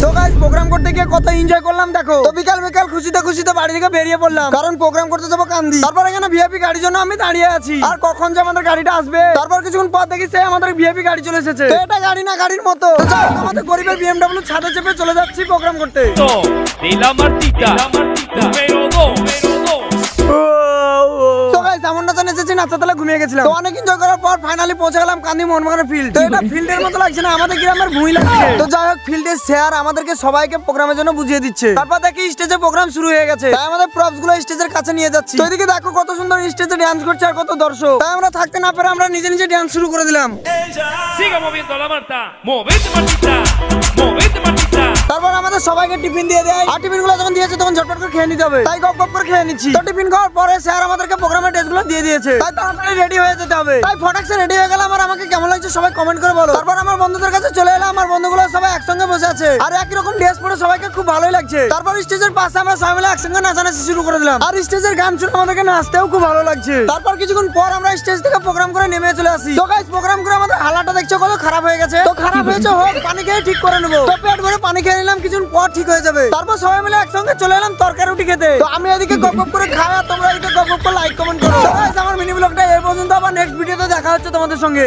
তো guys programme করতে গিয়ে কত এনজয় করলাম দেখো। তো বিকাল বিকাল খুশিতে খুশিতে বাড়ি থেকে বেরিয়ে পড়লাম, কারণ প্রোগ্রাম করতে যাবো কান্দি। তারপর এখানে ভিআইপি গাড়ির জন্য আমি দাঁড়িয়ে আছি, আর কখন যে আমাদের গাড়িটা আসবে। তারপর কিছুক্ষণ পর দেখি সে আমাদের ভিআইপি গাড়ি চলে এসেছে। তো এটা গাড়ি না গাড়ির মতো, আমাদের গরিবের বিএমডব্লিউ ছাদে চেপে চলে যাচ্ছি প্রোগ্রাম করতে। ঘুমিয়ে গেছিলাম, অনেক এনজয় করার পর ফাইনালি পৌঁছে গেলাম কান্দি মোহনবাগানের ফিল্ড। তো এটা ফিল্ডের মতো লাগছে না, আমাদের গ্রামের ভূমি লাগছে। তো যাই হোক, ফিল্ডের স্যার আমাদেরকে সবাইকে প্রোগ্রামের জন্য বুঝিয়ে দিচ্ছে। তারপর দেখি স্টেজে প্রোগ্রাম শুরু হয়ে গেছে, তাই আমাদের প্রপস গুলো স্টেজের কাছে নিয়ে যাচ্ছি। তো এদিকে দেখো কত সুন্দর স্টেজে ডান্স করছে আর কত দর্শক। তাই আমরা থাকতে না পেরে আমরা নিজে নিজে ডান্স শুরু করে দিলাম। তারপর আমাদের সবাইকে টিফিন দিয়ে দেয়, আর টিফিন গুলো যখন দিয়েছে তখন ঝটপট করে খেয়ে নিতে হবে, তাই গপ গপ করে খেয়ে নিচ্ছি। তো টিফিন খাওয়ার পরে স্যার আমাদেরকে প্রোগ্রামের ড্রেস গুলো দিয়ে দিয়েছে, তাই তাড়াতাড়ি রেডি হয়ে যেতে হবে। তাই ফটাকসে রেডি হয়ে গেলাম, আর আমাকে কেমন লাগছে সবাই কমেন্ট করে বলো। তারপর আমার বন্ধুদের কাছে চলে এলাম, আমার বন্ধুগুলো সবাই একসঙ্গে বসে আছে, আর একই রকম ড্রেস পরে সবাইকে খুব ভালোই লাগছে। তারপর স্টেজের পাশে আমরা সবাই মিলে একসঙ্গে নাচানাচি শুরু করে দিলাম, আর স্টেজের গান শুনে আমাদেরকে নাচতেও খুব ভালো লাগছে। তারপর কিছুক্ষণ পর আমরা স্টেজ থেকে প্রোগ্রাম করে নেমে চলে আসি। তো গাইস প্রোগ্রাম করে আমাদের হালাটা দেখছো কত খারাপ হয়ে গেছে। তো খারাপ হয়েছে হোক, পানি খেয়ে ঠিক করে নেবো। তো পেট ভরে পানি খেয়ে নিলাম, কিছুক্ষণ পর ঠিক হয়ে যাবে। তারপর সবাই মিলে একসঙ্গে চলে এলাম তরকারি রুটি খেতে। তো আমি এদিকে গপ গপ করে খাই, আর তোমরা এদিকে গপ গপ করে লাইক কমেন্ট করো। আমার মিনি ব্লগটা এই পর্যন্ত, আবার নেক্সট ভিডিওতে দেখা হচ্ছে তোমাদের সঙ্গে।